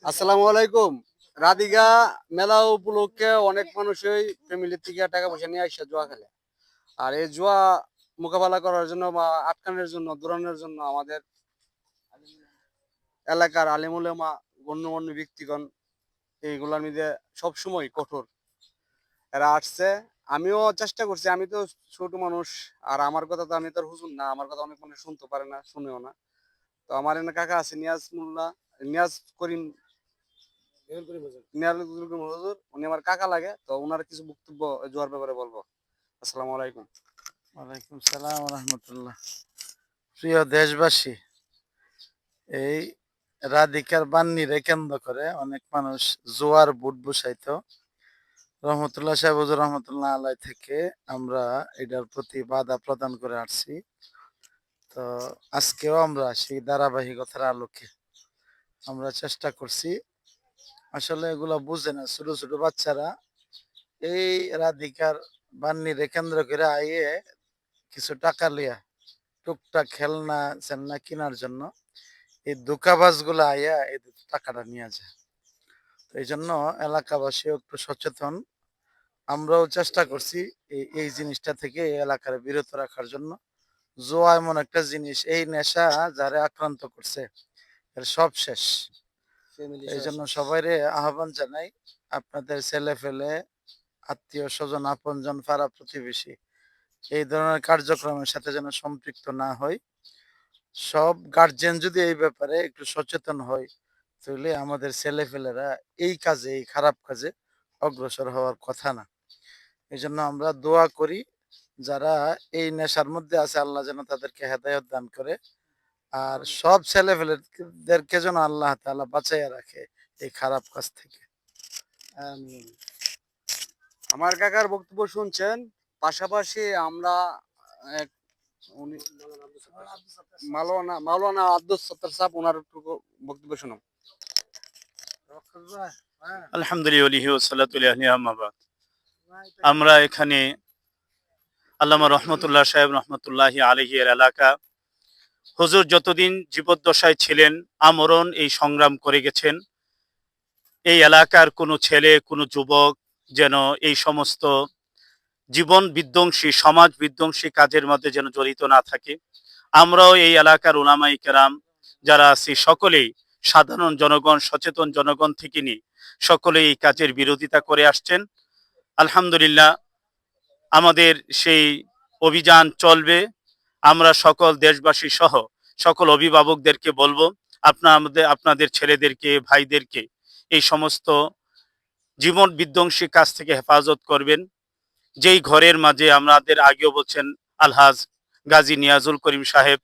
আসসালামু আলাইকুম। রাধিকা মেলা উপলক্ষে অনেক মানুষই ফ্যামিলির থেকে টাকা পয়সা নিয়ে আসে জুয়া খেলে। আর এই জুয়া মোকাবেলা করার জন্য বা আটকানোর জন্য দূরানোর জন্য আমাদের এলাকার আলেম উলেমা গণ্যমান্য ব্যক্তিগণ এইগুলোর মধ্যে সবসময় কঠোর। এরা আসছে, আমিও চেষ্টা করছি। আমি তো ছোট মানুষ, আর আমার কথা তো আমি তো আর হুজুর না, আমার কথা অনেক মানুষ শুনতে পারে না, শুনেও না। তো আমার এখানে কাকা আছে নিয়াজ মোল্লা, নিয়াজ করিম, হুজুর, উনি আমার কাকা লাগে। তো ওনার কিছু বক্তব্য জোয়ার ব্যাপারে বলবো। আসসালামু আলাইকুম। ওয়ালাইকুম সালাম রহমতুল্লাহ। প্রিয় দেশবাসী, এই রাধিকার বান্নিরে কেন্দ্র করে অনেক মানুষ জোয়ার বুট বসাইতো। রহমতুল্লাহ সাহেব হুজুর রহমতুল্লাহ আলাই থেকে আমরা এটার প্রতি বাধা প্রদান করে আসছি। তো আজকেও আমরা সেই ধারাবাহিকতার আলোকে আমরা চেষ্টা করছি। আসলে এগুলো বুঝে না ছোট ছোট বাচ্চারা এই রাধিকার বান্নিরে কেন্দ্র করে আইয়ে কিছু টাকা লিয়া টুকটাক খেলনা চেলনা কেনার জন্য এই দোকাবাজ গুলো আইয়া এই টাকাটা নিয়ে যায়। তো এই জন্য এলাকাবাসীও একটু সচেতন। আমরাও চেষ্টা করছি এই জিনিসটা থেকে এই এলাকার বিরত রাখার জন্য। জোয়া এমন একটা জিনিস, এই নেশা যারা আক্রান্ত করছে এর সব শেষ। এই জন্য সবাইরে আহ্বান জানাই, আপনাদের ছেলে ফেলে, আত্মীয় স্বজন, আপনজন, পাড়া প্রতিবেশী এই ধরনের কার্যক্রমের সাথে যেন সম্পৃক্ত না হয়। সব গার্জেন যদি এই ব্যাপারে একটু সচেতন হয়, তাহলে আমাদের ছেলেপেলেরা এই কাজে, এই খারাপ কাজে অগ্রসর হওয়ার কথা না। এই জন্য আমরা দোয়া করি, যারা এই নেশার মধ্যে আছে আল্লাহ যেন তাদেরকে হেদায়ত দান করে, আর সব ছেলেপেলেদেরকে যেন আল্লাহ তাআলা বাঁচাইয়া রাখে এই খারাপ কাজ থেকে। আমিন। আমার কাকার বক্তব্য শুনছেন। পাশাপাশি আমরা এক উনি মাওলানা মাওলানা আব্দুল সত্তার সাহেব, ওনার একটু বক্তব্য শুনুন। আলহামদুলিল্লাহ, আমরা এখানে আল্লামা রহমতুল্লাহ সাহেব রহমতুল্লাহ আলাইহি এর এলাকা, হুজুর যতদিন জীবদ্দশায় ছিলেন আমরণ এই সংগ্রাম করে গেছেন। এই এলাকার কোনো ছেলে, কোনো যুবক যেন এই সমস্ত জীবন বিধ্বংসী, সমাজ বিধ্বংসী কাজের মধ্যে যেন জড়িত না থাকে। আমরাও এই এলাকার উলামায়ে কেরাম যারা আছি সকলেই সাধারণ জনগণ, সচেতন জনগণ থেকে নিয়ে সকলেই এই কাজের বিরোধিতা করে আসছেন। আলহামদুলিল্লাহ, আমাদের সেই অভিযান চলবে। আমরা সকল দেশবাসী সহ সকল অভিভাবকদেরকে বলবো, আপনাদের ছেলেদেরকে, ভাইদেরকে এই সমস্ত জীবন বিধ্বংসী কাজ থেকে হেফাজত করবেন। যেই ঘরের মাঝে আমাদের আগেও বলছেন আলহাজ গাজী নিয়াজুল করিম সাহেব,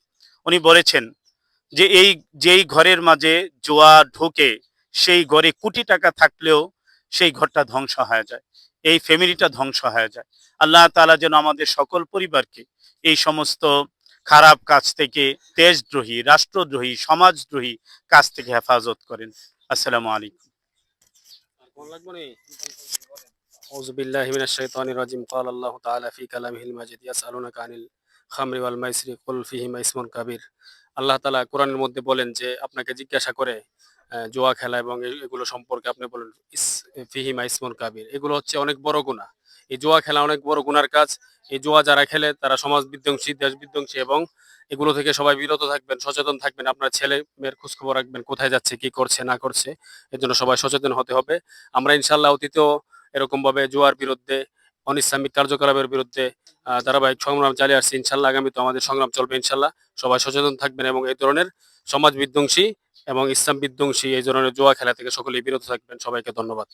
উনি বলেছেন যে যেই ঘরের মাঝে জুয়া ঢুকে সেই ঘরে কোটি টাকা থাকলেও সেই ঘরটা ধ্বংস হয়ে যায়, এই ফ্যামিলিটা ধ্বংস হয়ে যায়। আল্লাহ তাআলা যেন আমাদের সকল পরিবারকে এই সমস্ত খারাপ কাজ থেকে, দেশদ্রোহী, রাষ্ট্রদ্রোহী, সমাজদ্রোহী কাজ থেকে হেফাজত করেন। আসসালামু আলাইকুম। أعوذ بالله من الشيطان الرجيم قال الله تعالى في كلامه المجيد يسألونك عن الخمر والميسر قل فيهما اسم كبير। আল্লাহ তাআলা কোরআনের মধ্যে বলেন যে আপনাকে জিজ্ঞাসা করে জুয়া খেলা এবং এগুলো সম্পর্কে আপনি বলেন ফিহিমা ইসমুন কাবির, এগুলো হচ্ছে অনেক বড় গুনাহ। এই জুয়া খেলা অনেক বড় গুনার কাজ। এই জুয়া যারা খেলে তারা সমাজ বিধ্বংসী, দেশ বিধ্বংসী, এবং এগুলো থেকে সবাই বিরত থাকবেন, সচেতন থাকবেন। আপনার ছেলে মেয়ের খোঁজ খবর রাখবেন, কোথায় যাচ্ছে, কি করছে না করছে, এর জন্য সবাই সচেতন হতে হবে। আমরা ইনশাআল্লাহ অতীতেও এরকম ভাবে জুয়ার বিরুদ্ধে, অনিসলামিক কার্যকলাপের বিরুদ্ধে ধারাবাহিক সংগ্রাম চালিয়ে আসছে। ইনশাল্লাহ আগামী তো আমাদের সংগ্রাম চলবে ইনশাল্লাহ। সবাই সচেতন থাকবেন এবং এই ধরনের সমাজ বিধ্বংসী এবং ইসলাম বিধ্বংসী এই ধরনের জুয়া খেলা থেকে সকলেই বিরত থাকবেন। সবাইকে ধন্যবাদ।